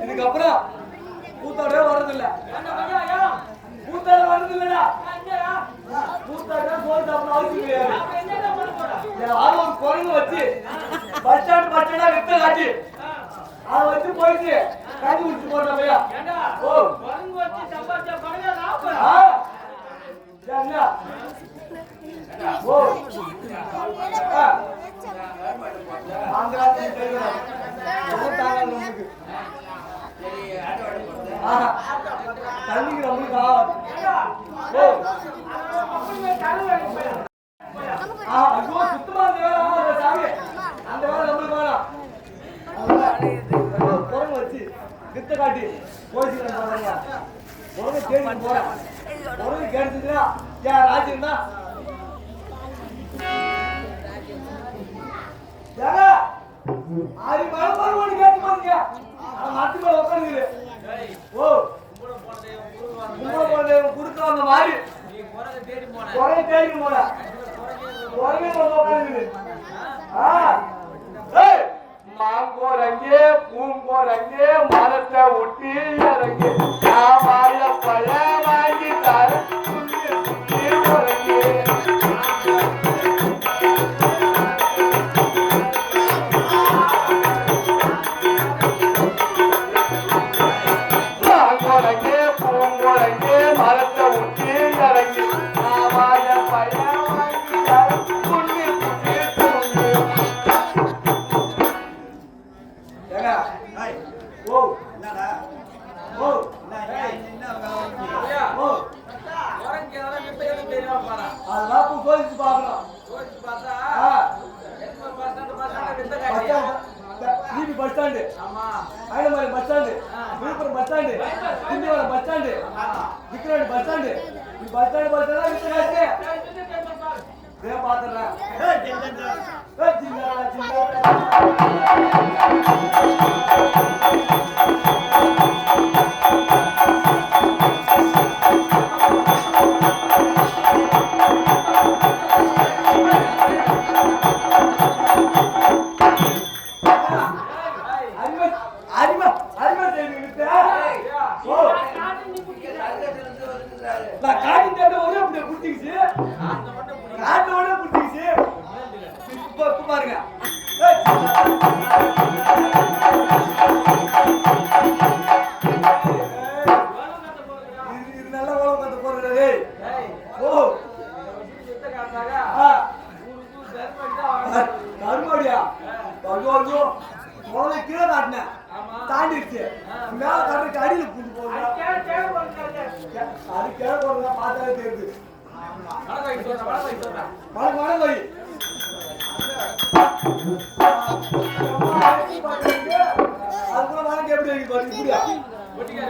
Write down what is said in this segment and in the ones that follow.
இதுக்கப்புறம் கூத்தாடவே வர்றதில்லை, கூத்தாட வர்றதில்லைடா. கூத்தாட போய் அவசியம் கிடையாது. யாரும் ஒரு குழந்தை வச்சு பஸ் ஸ்டாண்டா வித்த காட்டி அதை வச்சு போயிட்டு காட்டி குடிச்சு போடுற பையா. ஓ தண்ணிக்கு நம்மளுக்கு ஐயோ சுத்தமா சாமி அந்த வேலை நம்மளுக்கு வேணாம். குரங்கு வச்சு வித்த காட்டி போயிட்டு குரங்கு தேடி போறேன். குரங்கு கேட்டுச்சுன்னா ஏன் ராஜ்யம் தான் அது மழை கேட்டு பாருங்க. மரத்து மேல உட்காந்து ஓ குடுக்க வந்த மாதிரி குறைய தேடி போன குறைய உட்காந்து மாங்கோரங்கே பூங்கோரங்கே மரத்தை ஒட்டி இறங்கி வாழ பழ வாங்கி தர குரங்கே மரத்தை ஒட்டி இறங்கி வாழ பழ வாங்கி தர பஸ் ஸ்டாண்டு ஐலமலை bus stand Villupuram bus stand Tindivanam bus stand Vikravandi bus stand bus stand பாத்துறேன் அடிமை தாண்டிடுச்சு மேல கட்டுறதுக்கு அடியில் கூட்டு போகுது அது கேட்க போறதா பார்த்தாலே தெரியுது மழை வை அதுக்குள்ள மழைக்கு எப்படி இருக்கு பாருங்க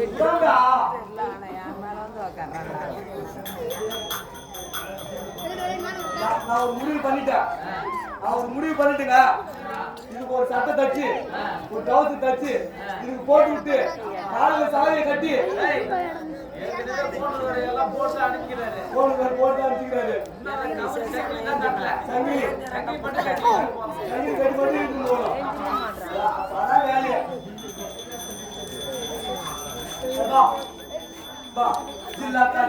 இப்படியா நான் முடிவு பண்ணிட்டேங்க இதுக்கு ஒரு சட்டை தச்சு ஒரு டவுசு தச்சு இதுக்கு போட்டு விட்டு காலையில சாலையை கட்டி போட்டு அனுப்பிக்கிறாரு சங்கிலி கட்டி வேலையை ஜில்லாத்தா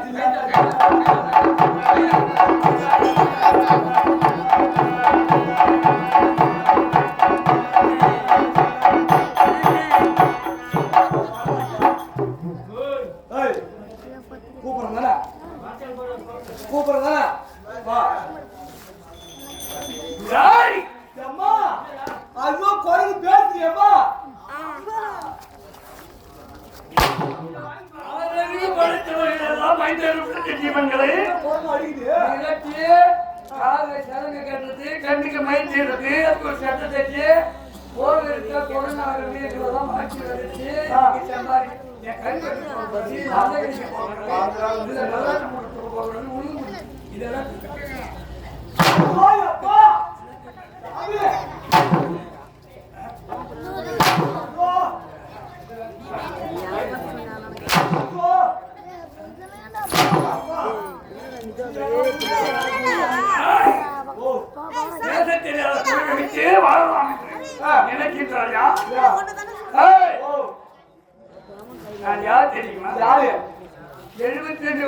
கூப்பிடுறதானே அம்மா ஐயோ குரங்கு பேசுறியம்மா கண்ணுக்கு மயில் செய்யறது அதுக்கு சட்டை தச்சு போர் இருக்க கொரோனா இதெல்லாம் மாற்றி வந்துச்சு சம்பாதி என் கண் இதெல்லாம் நினைக்கின்றாயா நான் யார் தெரியுமா? 72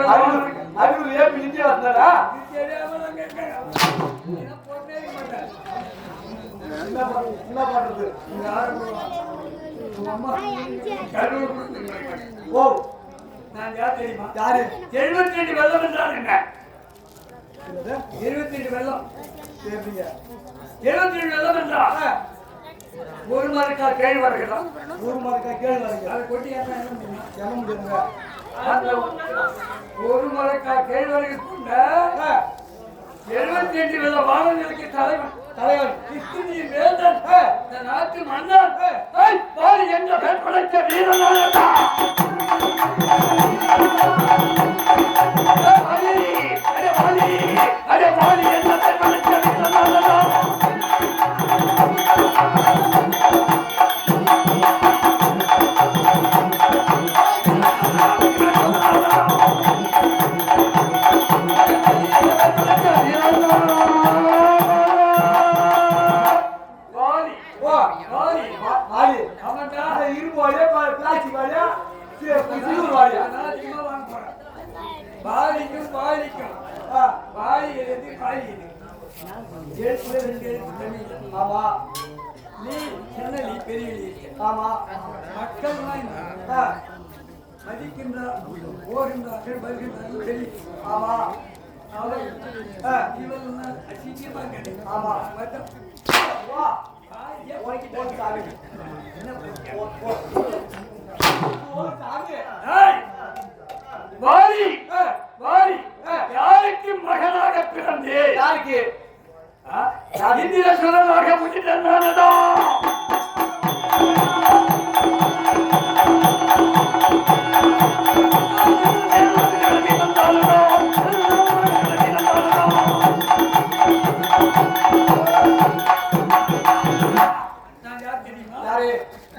வந்தாரா என்ன பண்றது ஓ நான் யார் தெரியுமா? யாரு 72 வெள்ளம் என்றால் என்ன? 72 வெள்ளம் 72 வெள்ளம் என்றால் ஒரு மரக்கா கேழ்வரகு அதை கொட்டி என்ன முடியுங்க அந்த ஒரு மரக்கா கேழ்வரகு கொண்ட 72 வெள்ள வானங்களுக்கு தலைவன் கிருஷ்ணி வேந்தன் இந்த நாட்டு மன்னன் பாரி என்ற பெண் படைத்த வீரனாக மக்கள் மதிக்கின்றார் போகின்றார்கள் வருகின்றார்கள் ஆமா இவள் அசிங்கமா கிடைக்கும் ஆமா யாருக்கு மகனாக பிறந்தே யாருக்கு இந்திர சுரனாக முடிந்ததா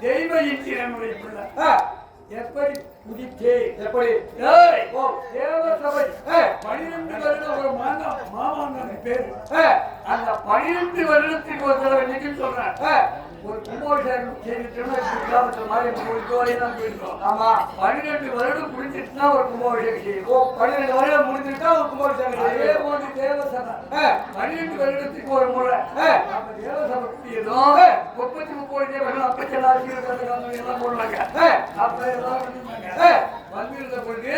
தெய்வ இந்திரனுடைய பிள்ளை எப்படி புதிச்சே எப்படி தேவ சபை 12 வருடம் ஒரு மாமாங்க பேரு அந்த 12 வருடத்துக்கு ஒரு தடவை இன்னைக்கு சொல்றேன் ஒரு கும்பாபிஷேகம் செய்துட்டோம்னா கிராமத்துல மாரியம்மன் கோயிலுக்கு வரையும் போயிருக்கோம். ஆமா 12 வருடம் முடிஞ்சிட்டுனா ஒரு கும்பாபிஷேகம் செய்யும். 12 வருடம் முடிஞ்சுட்டா ஒரு கும்பாபிஷேகம் அதே போன்று தேவசபை 12 வருடத்துக்கு ஒரு முறை நம்ம தேவசபை கூடியதும் 39 தேவர்கள் அப்பச்சல் ஆசிரியர்கள் எல்லாம் போடுறாங்க. அப்ப எல்லாம் வந்திருந்த பொழுது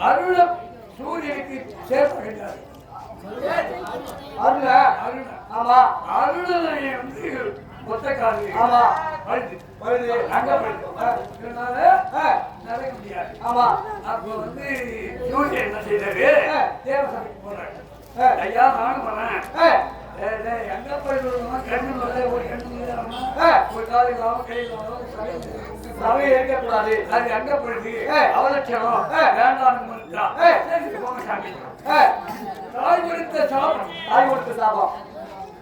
அருள சூரியனுக்கு சேர்ப்பாங்க. அருண ஆமா அருணனை வந்து ஒத்தக்காரி ஆமா பழுது பழுது அங்க பழுது இதனால நடக்க முடியாது. ஆமா அப்ப வந்து சூரியன் என்ன செய்தாரு தேவசபைக்கு போறாரு. ஐயா நானும் வரேன். எங்க போயிட்டு கண்ணு ஒரு கண்ணு ஒரு காலை இல்லாம கை இல்லாம சபை இருக்கக்கூடாது. அது எங்க போயிட்டு அவலட்சணம் வேண்டாம் போங்க சாமி. தாய் கொடுத்த சாபம் தாய் கொடுத்த சாபம்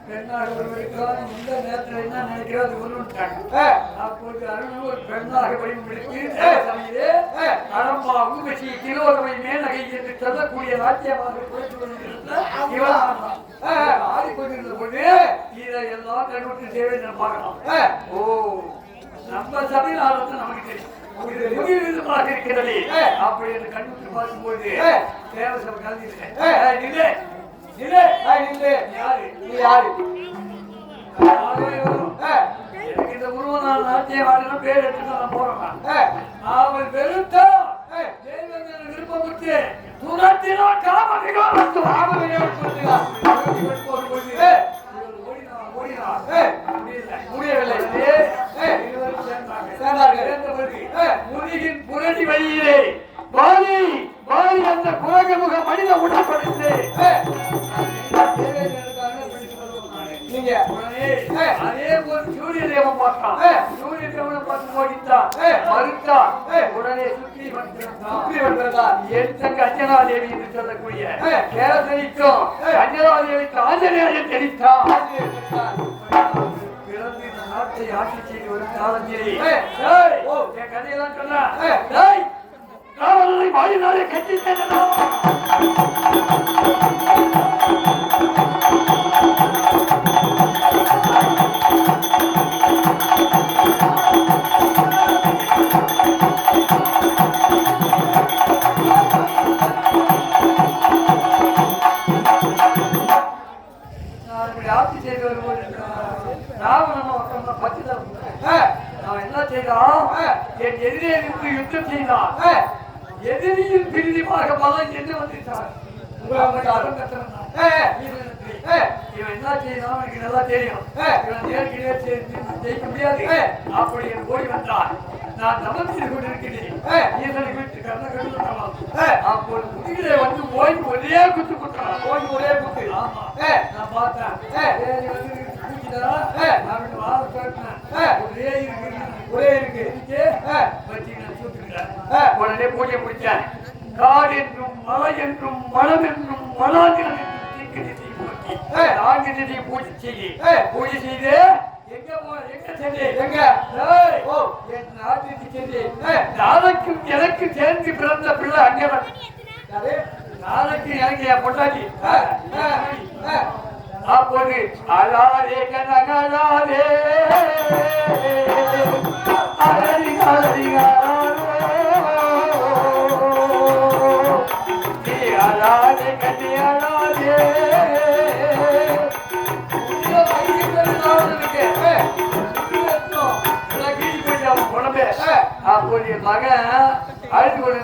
பெண்ணாக ஒருவருக்கான இந்த நேரத்தில் என்ன நினைக்கிறது ஒருட்டாங்க. அப்போது அருள் ஒரு பெண்ணாக வழிமுடித்து சமையலே அடம்பா ஊசி கிலோகமை மேலகை என்று சொல்லக்கூடிய ராஜ்யமாக குறைத்து கொண்டிருந்த இவன் ஆடிக்கொண்டிருந்த போது இதையெல்லாம் கண்டுபிடித்து தேவை பார்க்கலாம். ஓ நம்ம சபையில் ஆரம்பத்தை நமக்கு தெரியும் விதமாக இருக்கிறது. அப்படி என்று கண்டுபிடித்து பார்க்கும்போது தேவசபை கலந்து எனக்கு இந்த உருவம் நான் நாட்டிய வாடினா பேர் எடுத்துட்டு நான் போறேன். அவள் வெறுத்தா விருப்பம் விட்டு துரத்தினா முருகின் புரட்சி வழியிலே வாலி வாலி அந்த குரகமுக மனித உடற்படுத்து நீங்க அதே போல் சூரிய தேவன் பார்த்தான். சூரிய தேவனை பார்த்து போகிட்டான் மறுத்தான். உடனே சுற்றி வந்தார். என் தங்க அஞ்சனா தேவி என்று சொல்லக்கூடிய கேரசனிக்கும் அஞ்சனா தேவிக்கு ஆஞ்சநேயன் தெரித்தான். பிறந்து இந்த நாட்டை ஆட்சி செய்து வரும் காலத்திலே என் கதையெல்லாம் சொன்னா காவலரை வாயினாலே கட்டித்தேன். ஆட்சி செய்து வரும்போது ராவணன் பத்து நான் என்ன செய்தான் என் எதிரே நின்று யுத்தம் செய்தான். எதிரியின் பிரிதிமாக பலம் என்று வந்துட்டார். இவன் என்ன செய்யணும் எனக்கு நல்லா தெரியும். இவன் ஏற்கனவே ஜெயிக்க முடியாது. அப்படி என் ஓடி வந்தான். நான் தவம் செய்து கொண்டிருக்கிறேன். ஈசனுக்கு விட்டு கண்ண கண்டு அப்போது முதுகிலே வந்து ஓய்வு ஒரே குத்து குத்துறான். ஓய்வு ஒரே குத்து. ஆமா நான் பார்த்தேன். ஒரே இருக்கு உடனே பூஜை முடிச்சேன். காடு என்றும் மலை என்றும் மனம் என்றும் மனாதிரம் என்றும் பூஜை செய்ய பூஜை செய்து நாளைக்கும் எனக்கு சேர்ந்து பிறந்த பிள்ளை அங்கேதான். நாளைக்கு எனக்கு என் பொண்டாட்டி அப்போது அழாதே கனகழாதே அழகி நீ அழாதே கண்ணி அழாதே அப்போது மகன் அழுது கொண்டு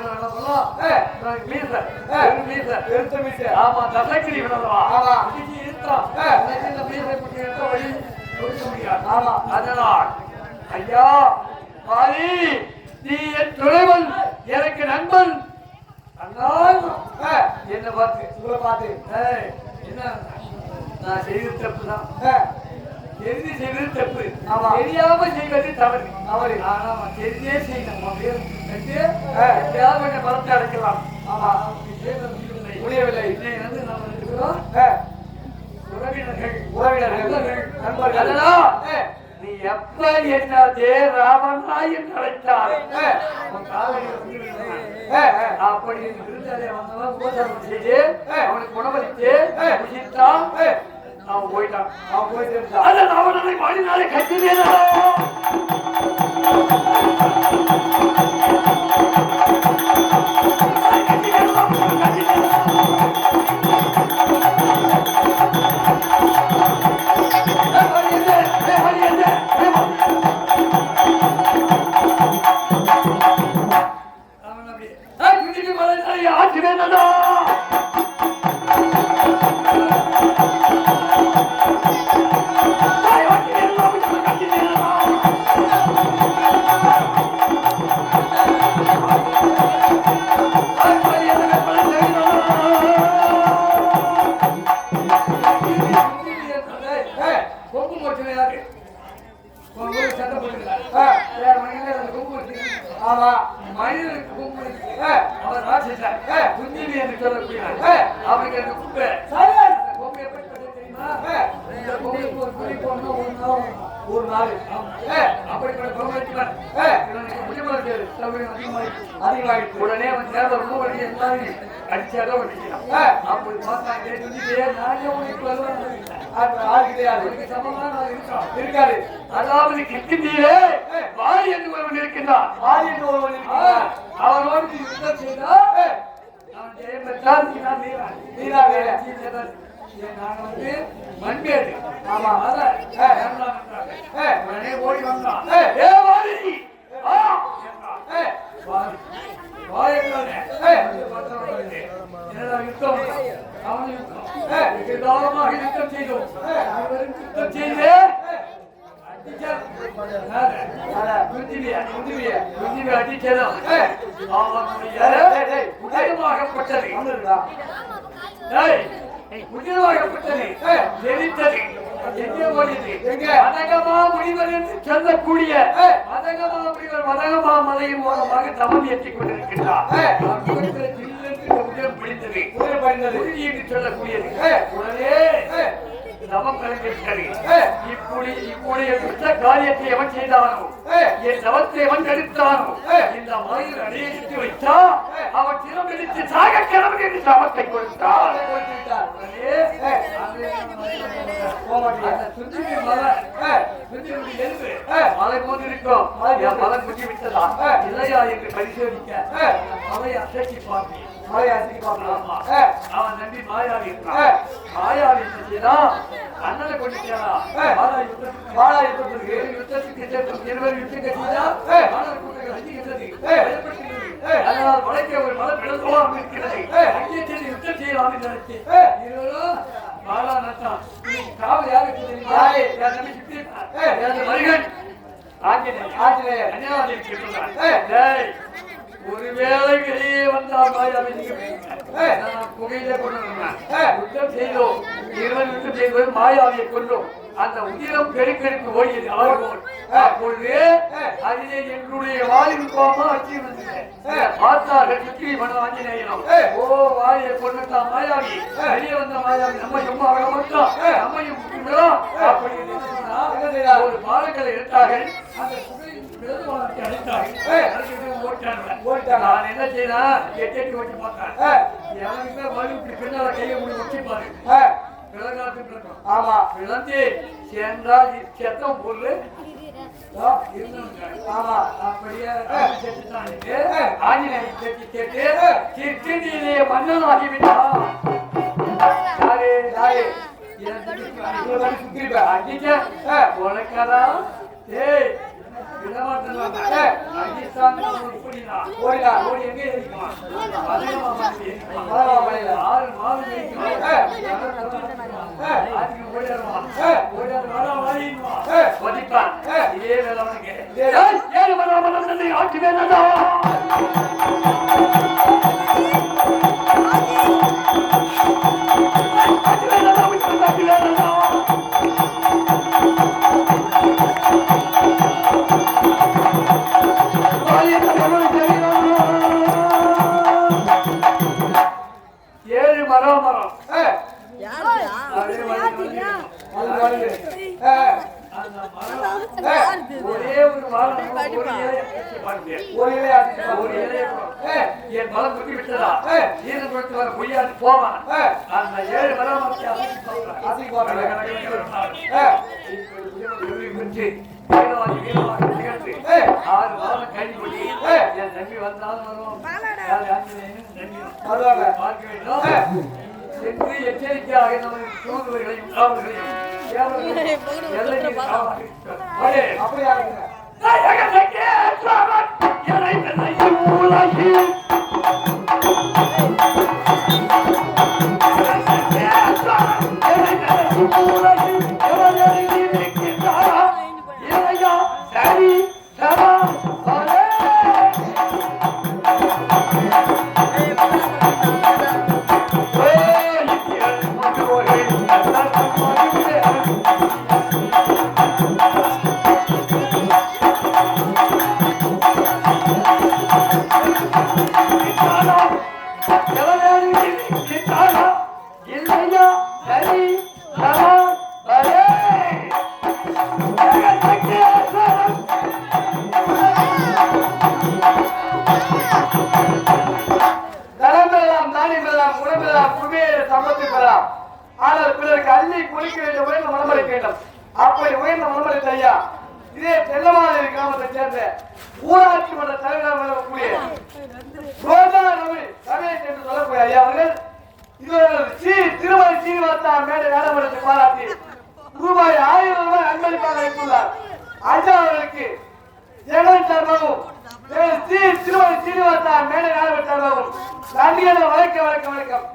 ஆமா தசக்கிரி விடவா அதனால் ஐயா மாறி நீ என் துணைவன் எனக்கு நண்பன். என்ன பார்த்து உங்களை பார்த்து என்ன நான் செய்தது தப்புதான். தெரிந்து செய்வது தப்பு. தெரியாம செய்வது தவறு. தவறு ஆனா தெரிஞ்சே செய்யணும். பலத்தை அடைக்கலாம். ஆமா முடியவில்லை. இன்னைக்கு நாம இருக்கிறோம் உறவினர்கள் நண்பர்கள். நீ எப்ப என்ன தே ராமனா என்று அழைத்தார் அப்படி விருந்தாலே வந்தவன் உபசரணம் செய்து அவனுக்கு உணவளித்து புசித்தான். அவன் போயிட்டான். அவன் போயிட்டு இருந்தான். அதான் அவனை மணினாலே கட்டினேனா ஆமா மனிதனுக்கு கும்பு அவர் ராட்சசன் குஞ்சிவி என்று சொல்லக்கூடிய அவருக்கு அந்த கும்பு கும்பு எப்படி தெரியுமா? இந்த கும்புக்கு ஒரு குறி போடணும் ஒரு நாள் அப்படிப்பட்ட கும்புக்கு அதிகமாயிடுச்சு. உடனே அவன் சேர்ந்த ரொம்ப வழி எல்லாரும் அடிச்சாலும் அடிக்கலாம். அப்படி பார்த்தாங்க நானே உனக்கு சமமான இருக்காது. அதாவது கிட்டிலே வாரி என்று ஒருவன் இருக்கின்றான். அவனோடு யுத்தம் செய்தால் நான் ஜெயம் பெற்றால் நான் வந்து மண்பேடு. ஆமா உடனே ஓடி வந்தான். யுத்தம் அவன் யுத்தம் செய்தோம். யுத்தம் செய்து சொல்லக்கூடிய மதகமா மலையின் மூலமாக தவம் ஏற்றிக் கொண்டிருக்கின்றார். சொல்லக்கூடியது உடனே தவம் கலங்கிவிட்டது. இப்படி காரியத்தை எவன் செய்தானோ என் தவத்தை எவன் கெடுத்தானோ இந்த மலையில் அடையிட்டு வைத்தா அவன் திறம் எடுத்து சாக கிளம்பி என்று சமத்தை கொடுத்தார். மலை போன்றிருக்கும் மலை குட்டி விட்டதா இல்லையா என்று பரிசோதிக்க மலை அசைச்சி பார்ப்பேன். அவன் நம்பி மாயாவி மாயாவி அண்ணனை கொண்டுட்டானா யுத்தத்துக்கு இருவர் யுத்தம் கட்டினா அதனால் மலைக்கு ஒரு மலை பிளந்துவாக இருக்கிறது. அங்கே சென்று யுத்தம் செய்யலாம் என்று நினைச்சு இருவரும் பாலா நட்டான். காவல் யாருக்கு தெரியுமா? மருகன் ஒருவேளை வெளியே வந்தால் மாயாவை புகையிலே கொண்டு யுத்தம் செய்தோம். இருவர் யுத்தம் செய்வது மாயாவியை கொண்டோம். அந்த உதிரம் பெருக்கெடுத்து ஓடியது அவர்கள். அப்பொழுது அதிலே எங்களுடைய வாயின் கோமா அச்சி வந்தது. பார்த்தார்கள் சுற்றி மன ஆஞ்சநேயனும் ஓ வாயை கொண்டு மாயாவி வெளியே வந்த மாயாவி நம்ம சும்மா ஆக மாட்டோம் நம்மையும் ஒரு பாலங்களை எடுத்தார்கள். அந்த நான் என்ன செய்யலாம் எட்டி ஓட்டி பார்த்தேன். எனக்கு மறுபடி பின்னால கையை முடி ஒட்டிப்பாரு ஆமா விளந்தி சென்றால் செத்தம் பொருள் அப்படியே ஆஞ்சநேயன் கேட்டு கேட்டு கிருஷ்ணனிலே மன்னன் ஆகிவிட்டான். உனக்கதா ஏய் ஏழு மரம் மரம் ஒரே ஒரு வாரம் ஒரு இலையை பார்த்தேன். ஒரு இலையை என் பலம் புத்தி விட்டதா ஈரப்படுத்தி வர பொய்யாது போவான். அந்த 7 வரம் ஆறு வாரம் கழிப்படி என் தம்பி வந்தாலும் வருவோம். பார்க்க வேண்டும் என்று எச்சரிக்கையாக நமது தூதுவர்களையும் காவல்களையும் அப்படியா ஆனால் பிறருக்கு அள்ளி குளிக்க வேண்டும் உயர்ந்த மனமறை வேண்டும். அப்படி உயர்ந்த மனமறை ஐயா இதே தெல்லமாலை கிராமத்தை சேர்ந்த ஊராட்சி மன்ற தலைவராக கூடிய ரமேஷ் என்று சொல்லக்கூடிய ஐயா அவர்கள் திருமலை சீனிவாசன் மேடை நாடாளுமன்றத்தை பாராட்டி ரூபாய் 1000 அன்பளிப்பாக அளித்துள்ளார். ஐயா அவர்களுக்கு ஜெகன் சார்பாகவும் திருமலை சீனிவாசன் மேடை நாடாளுமன்ற சார்பாகவும் நன்றியான வணக்கம் வணக்கம் வணக்கம்.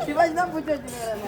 சிவாஜி தான் பூச்சி வச்சுருக்காங்க.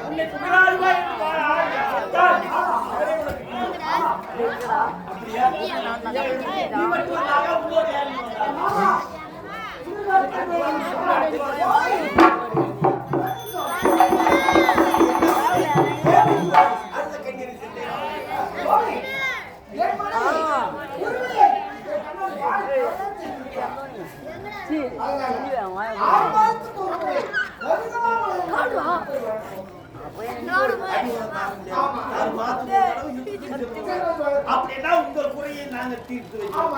உன்னை புகழாடுவா என்று வாழ அப்படியா நீ மட்டும் வந்தாங்க உங்களோட அப்படின்னா உங்கள் குறையை நாங்கள் தீர்த்து வைக்கிறோம்.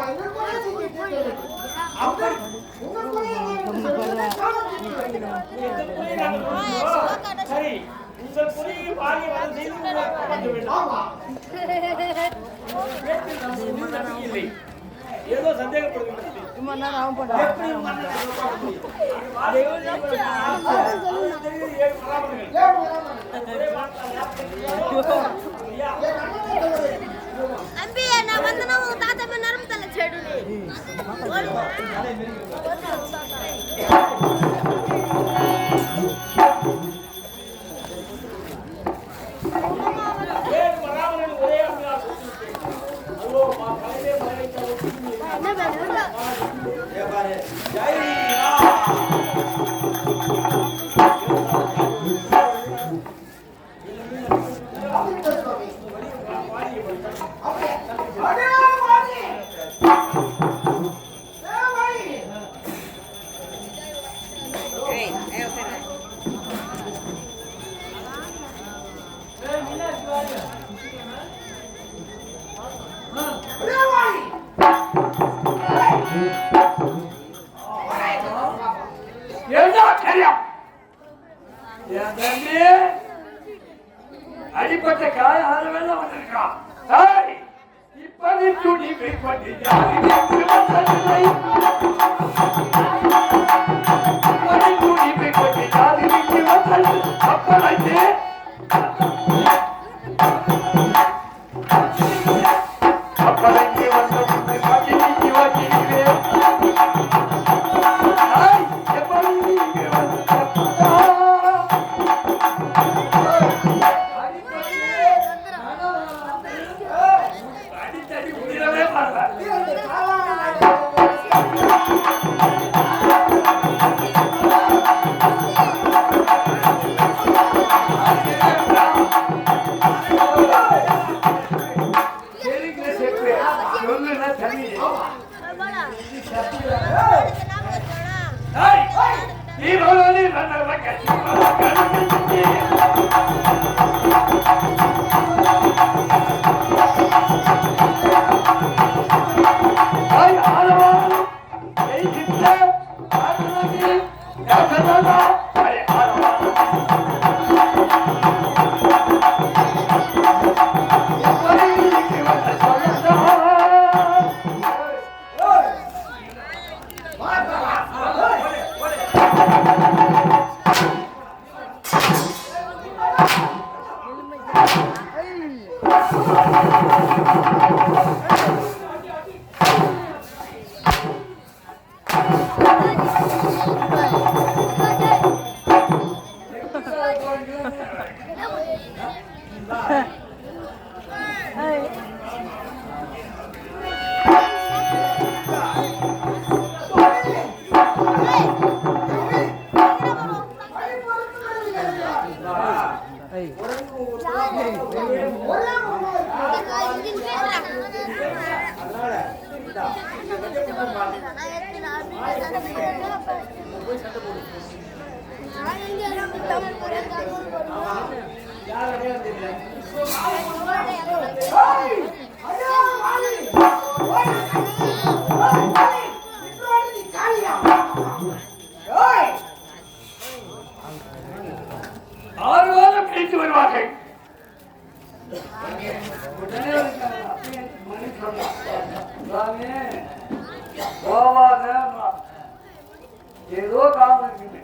சரி உங்கள் குறையை வாங்கி வந்து செய்து இல்லை ஏதோ சந்தேகப்படுகிறது எப்படி அம்பி நான் வந்தனா உங்க தாத்தா மேல நரம்பு தள்ள செடு அடிப்பட்ட காய ஆளவேல வந்திருக்கான். இப்படி துணி வைப்பட்டு துணி வைப்பட்டு ஜாதிக்கு வந்தது அப்பளைத்து அப்பளைத்து வந்த முன்னை பகிர்ந்து வச்சிருவே எப்படி நீங்க வந்து அடித்தடி உயிரவே மாட்டார். ஏதோ காரணம் இருக்குது.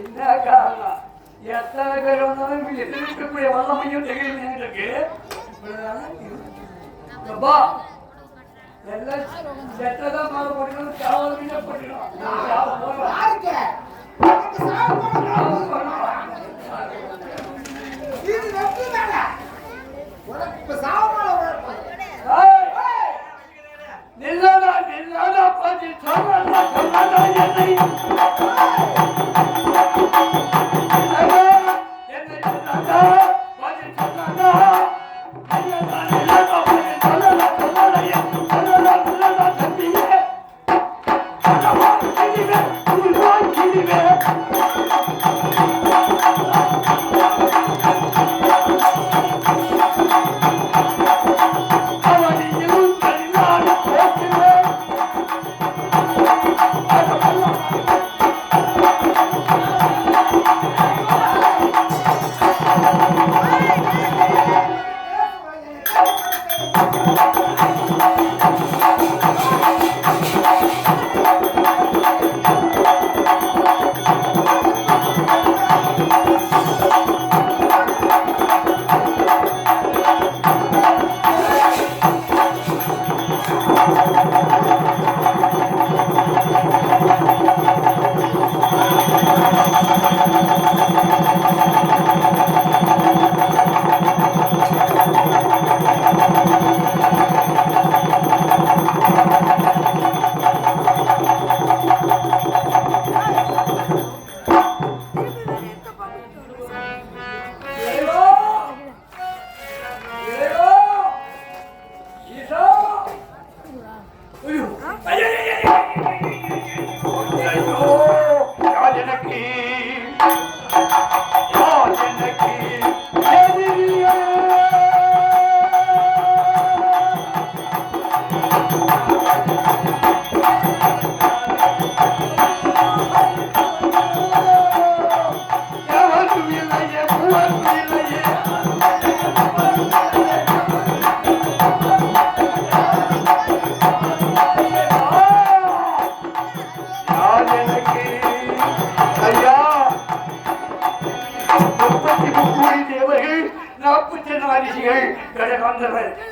என்ன காரணம்? எத்தனை பேர் வந்தாலும் எதிர்க்கக்கூடிய வல்லமையும் திகழும் எங்களுக்கு எல்லாம் செட்டதான் மேல போட்டுக்கணும், சாவல் மீன போட்டுக்கணும். இப்ப சாவமால நில்லடா நில்லடா பாதி சொன்னா சொன்னா என்னை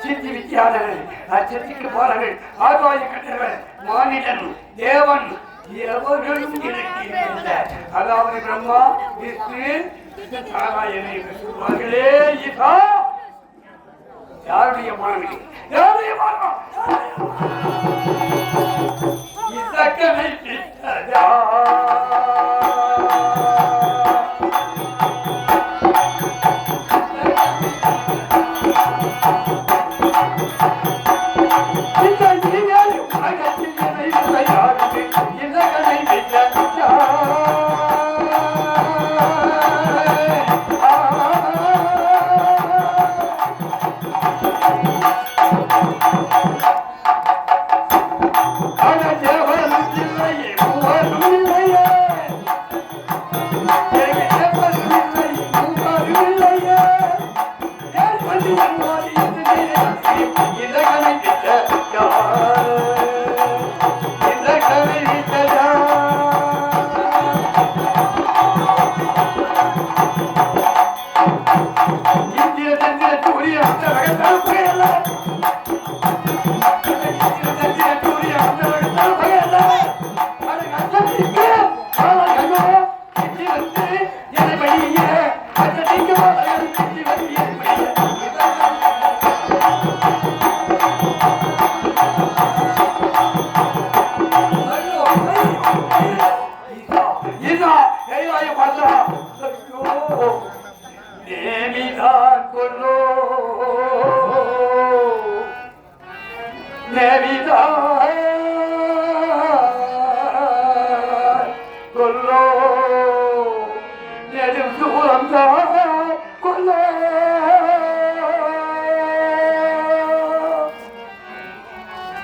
சித்தி வித்தியாதவர்கள் அச்சத்திற்கு பாலர்கள் ஆகாய கண்டவர்கள் மானிடன் தேவன் எவர்களும் எனக்கு இல்லை. அதாவது பிரம்மா விஷ்ணு நாராயணன் என்று சொல்வார்களே. இதா யாருடைய மாணவி யாருடைய மாணவா இத்தக்கனை பித்ததா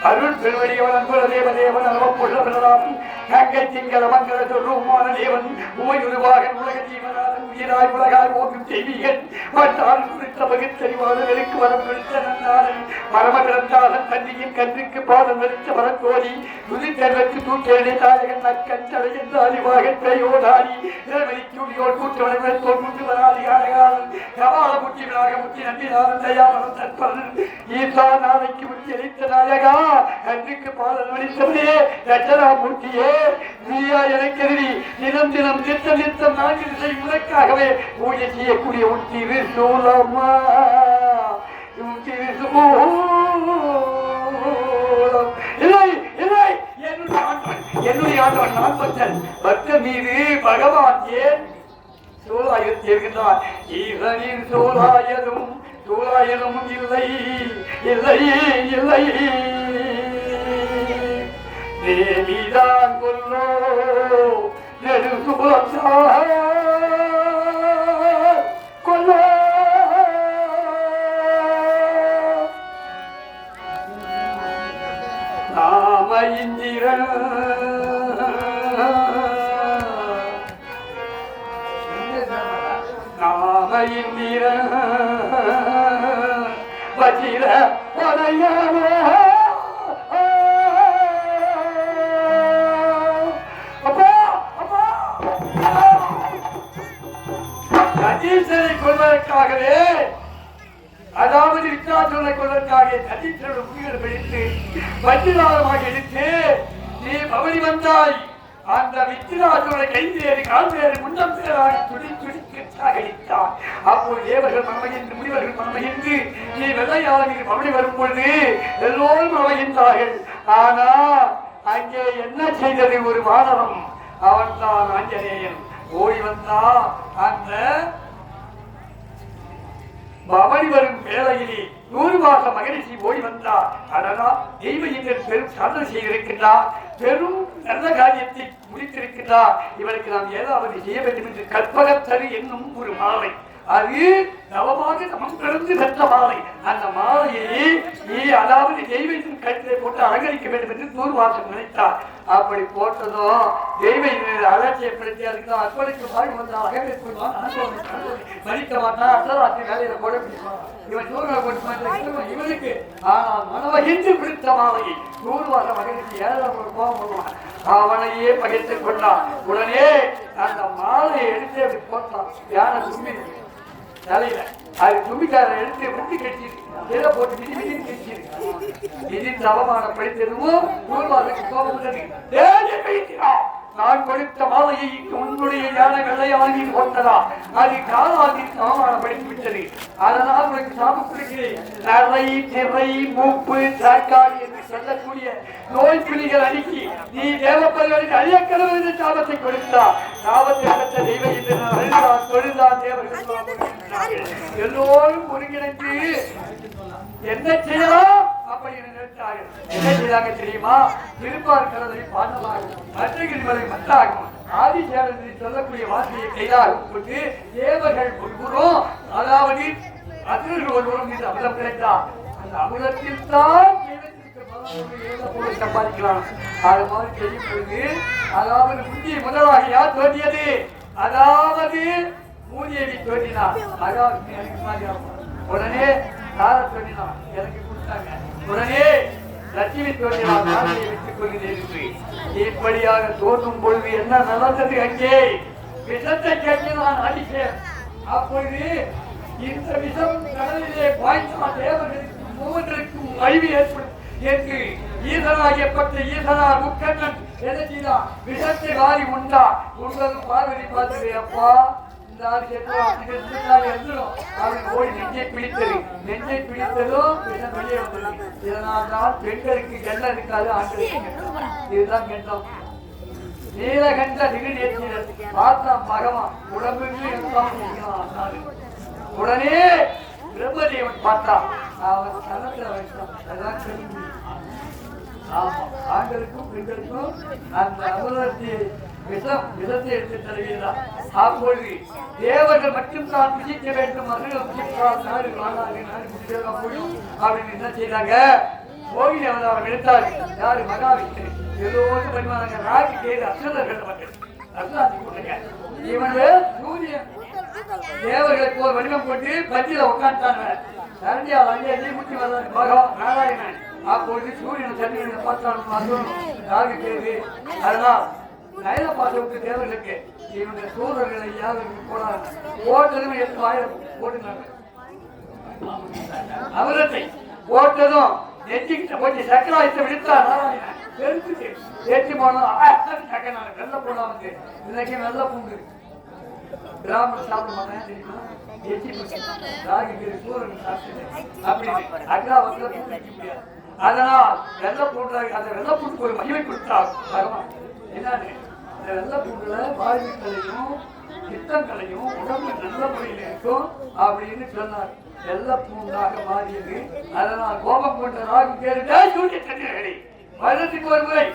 அருள் பெருவடியவன் அன்புல தேவதேவன் அளவப்புள்ள பிரதாபி கங்கை திங்கள மங்கள சொருமான தேவன் உமையுருவாகன் உலக ஜீவனாதன் உயிராய் உலகாய் ஓக்கும் செய்திகள் மற்றால் குறித்த பகுத்தறிவாளர்களுக்கு வரம் கொடுத்த நன்னாளன் மரம கிடந்தாளன் தன்னியின் கன்றுக்கு பாதம் வெடித்த வரக்கோடி துதித்தெருக்கு தூக்கேழை தாயகன் நக்கன் தலையின் அறிவாக தையோடாடி நிலவெளிக்குடியோர் கூட்டவனை தோல் முட்டு வராதி ஆடகாலன் கவால முட்டி வினாக முட்டி நம்பினாரன் தயாமரம் தற்பன் ஈசா நாளைக்கு முட்டி அளித்த நாயகா அன்றைக்கு பாதம் வெடித்தவனே ரச்சனாமூர்த்தியே நீயா எனக்கு எதிரி தினம் தினம் நித்தம் நித்தம் நான்கு திசை உனக்காகவே பூஜை செய்யக்கூடிய உன் திரு சூலமா இல்லை இல்லை என்னுடைய ஆண்டவன் நான் பக்தன். பக்தன் மீது பகவான் ஏன் சூழாயுதம் இருக்கின்றான். ஈசனின் சூழாயதும் சூழாயதும் இல்லை இல்லை இல்லை தேவிதான் கொல்லோ நெடுசூழல் கொல்லோ நாம இந்திரன் நாம இந்திரன் வஜிர படையவே கஜீசனை கொள்வதற்காகவே, அதாவது வித்யாசுரனை கொள்வதற்காக கஜீசனோட முடிவுகளை பிடித்து வஜ்ராயுதமாக எடுத்து நீ பவனி வந்தாய். அந்த வித்யாசுரனை கைதேறி கால்வேறு முன்னம் பேராக துடி துடிக்க சாகடித்தார். அப்போது தேவர்கள் மனமகிழ்ந்து முனிவர்கள் மனமகிழ்ந்து நீ வெள்ளையாளர்கள் பவனி வரும் பொழுது எல்லோரும் மனமகிழ்ந்தார்கள். ஆனா அங்கே என்ன செய்தது ஒரு வானரம்? அவன் தான் ஆஞ்சநேயன். ஓடி வந்தா அந்த பவனி வரும் வேளையிலே 100 மாத மகரிஷி ஓடி வந்தார். அதனால் தெய்வ இந்திரன் பெரும் சாதனை செய்திருக்கின்றார், பெரும் நல்ல காரியத்தை முடித்திருக்கின்றார். இவருக்கு நாம் ஏதாவது செய்ய வேண்டும் என்று கற்பகத்தரு என்னும் ஒரு மாலை, அது நவமாக நமம் பிறந்து பெற்ற மாலை. அந்த மாலையை நீ அதாவது தெய்வத்தின் கழுத்திலே போட்டு அலங்கரிக்க வேண்டும் என்று 100 மாதம் நினைத்தார். அப்படி போட்டதும் தெய்வ அலட்சியப்படுத்தி அதுக்கு அர்ப்பணிக்கு பாடி வந்தால் மதிக்க மாட்டான். அர்த்தராட்சி வேலையில போட இவன் சூழ்நிலை போட்டு இவனுக்கு ஆனால் மனவகிந்து பிடித்த மாலையை 100 மாதம் மகிழ்ச்சி ஏழாவது கோபம் பண்ணுவான். அவனையே பகிர்ந்து கொண்டான். உடனே அந்த மாலையை எடுத்து அப்படி போட்டான். யானை தும்பி தலையில அது தும்பிக்கார எடுத்து விட்டு கட்டிருக்கு, இதை போட்டு மிதி மிதி கட்டிருக்கு. மிதித்து அவமானப்படுத்ததும் 100 மாதத்துக்கு கோபம் உள்ளது. நான் கொடுத்த மாலையை உன்னுடைய யானை வெள்ளையாகி போட்டதா, அது காலாகி அவமானப்படுத்தி விட்டது. அதனால் உனக்கு சாபம் கொடுக்கிறேன். நரை திரை மூப்பு சாக்காடி என்று சொல்லக்கூடிய நோய் புலிகள் அணுக்கி நீ தேவப்பர்களுக்கு அழியக்கடவு என்று சாபத்தை கொடுத்தா. சாபத்தை அடுத்த தெய்வ என்று தொழுதான் தேவர்கள் எல்லோரும் ஒருங்கிணைந்து என்ன செய்யலாம் அப்படி நினைத்தார்கள். என்ன செய்தாங்க தெரியுமா? திருப்பார் கடலை பாண்டமாகும், அர்த்தகிரி மலை மத்தாகும், ஆதிசேரன் சொல்லக்கூடிய வார்த்தையை கைதாக கொண்டு தேவர்கள் ஒருவரும் அதாவது அசுரர்கள் ஒருவரும் மீது அமிர்தம் கிடைத்தார். அந்த அமிர்தத்தில் தான் சம்பாதிக்கலாம். அது மாதிரி செய்யும் பொழுது அதாவது முந்திய முதலாக யார் தோன்றியது? அதாவது மூதியவி தோன்றினார். அதாவது உடனே தார தோன்றினார், எனக்கு கொடுத்தாங்க. உடனே லட்சுமி தோன்றினார், தாரையை விட்டுக் கொள்கிறேன். இப்படியாக தோன்றும் பொழுது என்ன நடந்தது? அங்கே விஷத்தை கேட்கிறான் ஆதிசேரன். அப்பொழுது இந்த விஷம் கடலிலே பாய்ந்தால் தேவர்களுக்கு மூவர்களுக்கும் அழிவு ஏற்படும் என்று ஈசனாகியப்பட்ட ஈசனார் முக்கண்ணன் என்ன செய்தார்? விஷத்தை வாரி உண்டார். உண்டதும் பார்வதி பார்த்து அப்பா இந்த ஆறு ஓடி நெஞ்சை பிடித்தது. நெஞ்சை பிடித்ததும் விஷம் வெளியே வந்தது. இதனால் தான் பெண்களுக்கு கெண்டம் இருக்காது, ஆண்களுக்கு இதுதான் கெண்டம். நீலகண்ட திகழ்நேற்றினர் பார்த்தான் பகவான் உடம்புக்கு உடனே பிரம்மதேவன் பார்த்தான். அவன் தனத்தில் வைத்தான். அதான் ஆண்களுக்கும் பெண்களுக்கும் அந்த அமிர்தத்தை விஷத்தை எடுத்து தருவீர்கள். அப்பொழுது தேவர்கள் மட்டும் தான் பிடிக்க வேண்டும். அப்படின்னு என்ன செய்தாங்க? கோவில் அவதாரம் எடுத்தார். யாரு? மகாவிஷ்ணு. எல்லோரும் பரிமாறாங்க. ராஜி கேது அசுரர்கள் மக்கள் அசுராட்சி கொடுங்க. இவனு சூரியன் தேவர்களுக்கு ஒரு வடிவம் போட்டு பஞ்சில உட்காந்துட்டாங்க. சரண்டியால் அங்கே முற்றி வர்றாரு பகவான் நாராயணன். அப்பொழுது சூரியன் சந்திரனை பார்த்தாலும் ராகு கேது. அதனால் நயன பாசவுக்கு தேவர்களுக்கு இவங்க சூழல்களை யாருக்கு போனாங்க. போட்டதும் 8000 போட்டுனாங்க. அமிர்தத்தை போட்டதும் நெஞ்சிக்கிட்ட போச்சு. சக்கராயத்தை விடுத்தா நாராயணன் தெரிஞ்சுட்டு ஏற்றி போனா வெள்ள போனா வந்து இன்னைக்கு வெள்ள பூண்டு பிராமணன் சாப்பிட மாட்டேன் தெரியுமா? அதனால் வெள்ளை பூண்டு அந்த வெள்ளை பூண்டுக்கு ஒரு மகிமை கொடுத்தார் பகவான். என்னன்னு அந்த வெள்ளை பூண்டுல வாழ்விக்கலையும் சித்தங்களையும் உடம்பு நல்ல முறையில் இருக்கும் அப்படின்னு சொன்னார். வெள்ளை பூண்டாக மாறியது. அதனால் கோபம் கொண்ட ராகு கேட்டு வருடத்துக்கு ஒரு முறை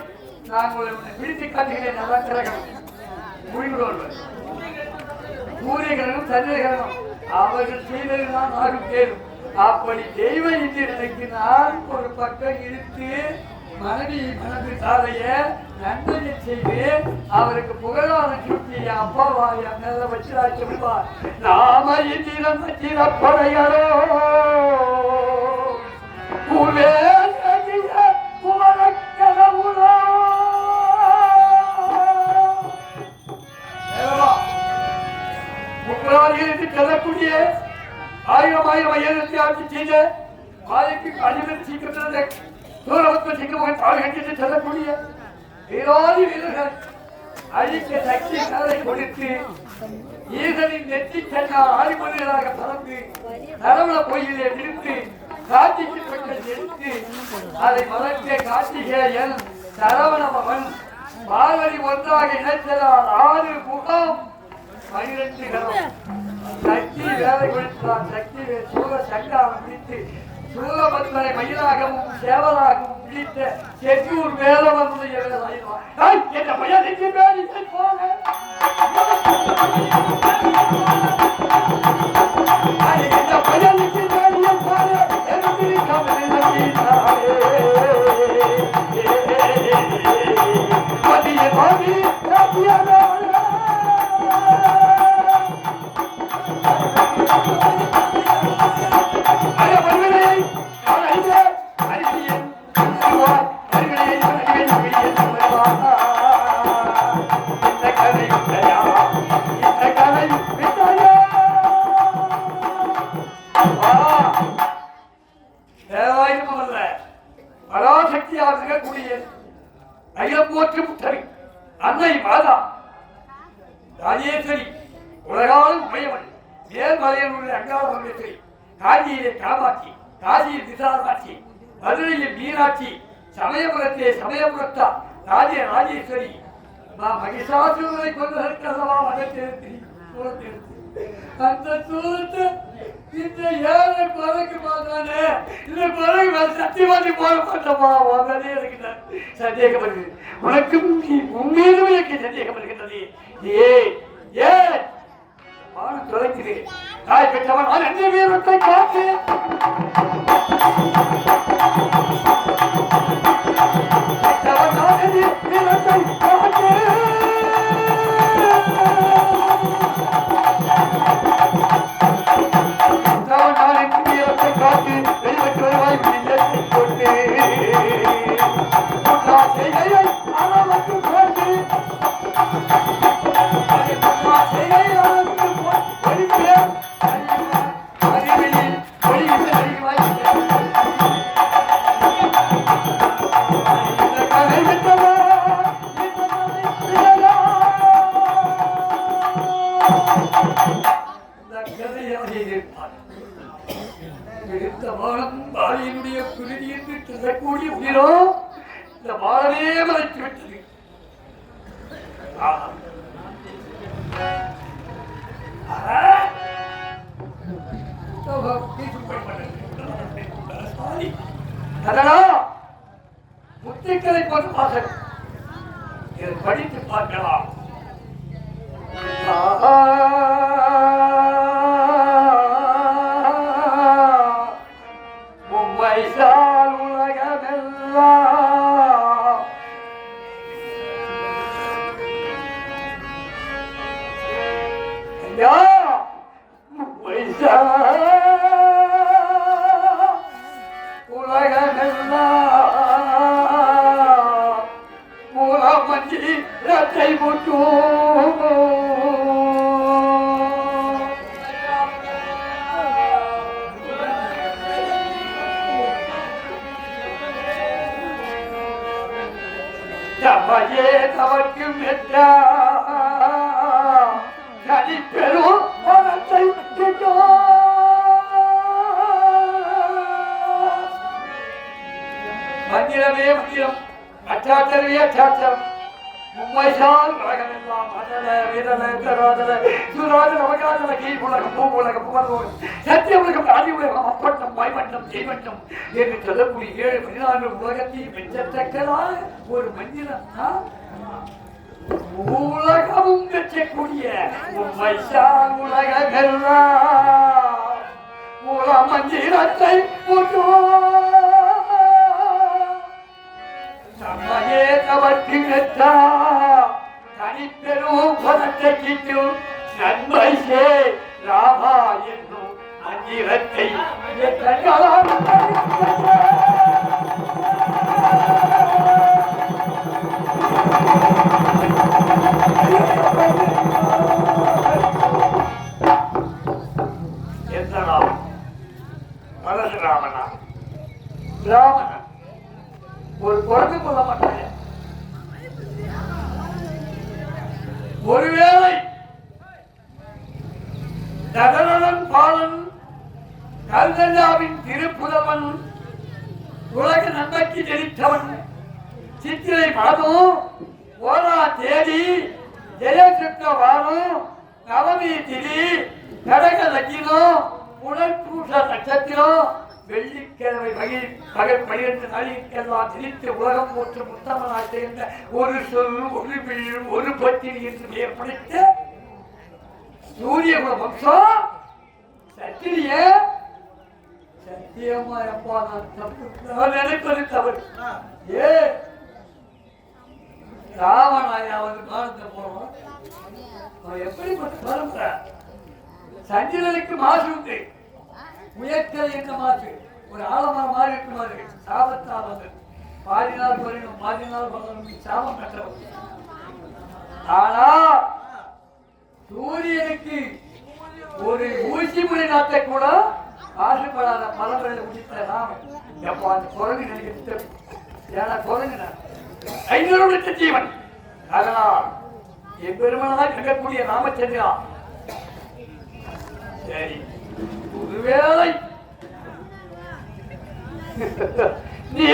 நாங்கள் பிடித்து காட்டுகிறேன். நல்லா கிரகணம் முடிவுடன் சூரியகிரகணம் சந்திரகிரகணம் அவர்கள் செய்ததுதான் ராகு கேடும். அப்படி தெய்வ இந்திரனுக்கு நான் ஒரு பக்கம் இழுத்து மனைவி மனது சாலைய நன்மையை செய்து அவருக்கு புகழான சுட்டி அப்பாவாய் அண்ணல வச்சிரா சொல்வார். நாம இந்திரன் வச்சிரப்படையரோ செல்லக்கூடிய 1000 ஐயாயிரத்தி ஆட்சி செய்த மாலைக்கு அடிவில் சீக்கிரத்தில் சூரபத்ம சிங்கமகன் தாழ் கட்டிட்டு செல்லக்கூடிய வீராதி வீரர்கள் அழிக்க சக்தி கலை கொடுத்து ஈசனின் நெற்றி சென்னா ஆதிமனிதராக பறந்து நரவள கோயிலே நிறுத்தி காட்சிக்கு பெற்ற எடுத்து அதை மலர்ந்த கார்த்திகேயன் சரவண மகன் பார்வதி ஒன்றாக இணைத்ததால் 6 முகம் 12 கரம் சக்தி வேலை கொடுத்தார். சக்தி சூர சங்காரம் பிடித்து சூரபத்மனை மயிலாகவும் சேவலாகவும் பிடித்த செட்டூர் வேலவனுடைய என்ற பையனுக்கு வேலையை போக என்ற பையனுக்கு வேலையை போக பராசக்தியாக இருக்கக்கூடிய அகிலப்போற்று முத்தரி அன்னை மாதா ராஜேஸ்வரி உலகாலும் உமையவன் மேல்மலையனுடைய அங்காள பரமேஸ்வரி காஞ்சியிலே காமாட்சி காசியில் விசாலாட்சி மதுரையில் மீனாட்சி சமயபுரத்திலே சமயபுரத்தா ராஜேஸ்வரி மகிஷாசுரனை கொண்டதற்கு அல்லவா மதத்திருத்தி அந்த சூரத்தை இந்த ஏழை பறக்க மாட்டானே இந்த பறவை சத்தியவாதி போட மாட்டோமா உடனே எனக்கு சந்தேகம் வருது. உனக்கும் உண்மையிலுமே எனக்கு சந்தேகம் வருகின்றது. ஏ வானம் தொலைக்குது. தாய் பெற்றவன் நான் எந்த வீரத்தை காத்து வீரத்தை காத்து காத்து வெளிவற்று வருவாய் கொண்டு அளவுக்கு போட்டு பாலியனுடைய குருதி என்று சொல்லக்கூடிய உயிரோ இந்த பாலனே மறைத்து விட்டது. முத்துக்களை போன்ற வாசகம் இதை படித்து பார்க்கலாம். உம்மைசால் உலகமெல்லாம் ஐயா உம்மைசால் உலகமெல்லாம் மூலமஞ்சி ரத்தை முட்டும் தமையே தவர்க்கும் கனி பெரும் மனத்தை மந்திரமே மந்திரம் அச்சாச்சரவே அச்சாச்சரம் மும்மைசால் உலகமெல்லாம் அதல விதல தராதல சுராதல அவகாதல கீழ்புலகம் பூவுலகம் புகழ்வோம் சத்திய உலகம் ஆதி உலகம் அப்பட்டம் வாய்மட்டம் செய்மட்டம் என்று சொல்லக்கூடிய 7 14 உலகத்தையும் வென்றத்தக்கதால் ஒரு மந்திரம் தான் உலகமும் வெற்றக்கூடிய மும்மைசால் உலகமெல்லாம் மூல மந்திரத்தை நம்மையே தவற்றினத்தா தனிப்பெரும் பதத்தை கிட்டு நன்மை சே ராமா என்னும் மந்திரத்தை எந்த ராமன் பரசுராமனா ராமனா ஒரு குழந்தை சொல்ல மாட்டாங்க ஒருவேளை தகரன் பாலன் கல்கண்டாவின் திருப்புதவன் உலக நன்மைக்கு ஜெயித்தவன் சித்திரை மாதம் ஓரா தேதி ஜெயசுத்தவானம் நவமி திதி கடக லக்கினம் புனர்பூச நட்சத்திரம் வெள்ளிக்கிழமை பகல் 12 நாளிற்கெல்லாம் திணித்து உலகம் போற்று முத்தமனாய் சேர்ந்த ஒரு சொல் ஒரு வீழ் ஒரு பத்திரி என்று பெயர் படைத்த சூரியகுல வம்சம் சத்திரிய சத்தியமா எப்பா நான் நினைப்பது தவறு ஏ ராவணாயாவது காலத்தை போறோம் அவன் எப்படிப்பட்ட பரம்பரை சந்திரனுக்கு மாசு உண்டு முயற்சிகள் என்ன மாசு ஒரு ஆலமரம் மாறி இருக்குமாறு சாபத்தால் பாதினால் வரையும் பாதினால் வளரும் சாபம் பெற்றவர் ஆனா சூரியனுக்கு ஒரு ஊசி முறை நாட்டை கூட ஆசைப்படாத பலன்களை முடித்த நாம் எப்போ அந்த குரங்கு நினைக்கிறது ஏன்னா குரங்கு 500 லட்ச ஜீவன் அதனால் என் பெருமனாக கண்டக்கூடிய ராமச்சந்திரா சரி ஒருவேளை நீ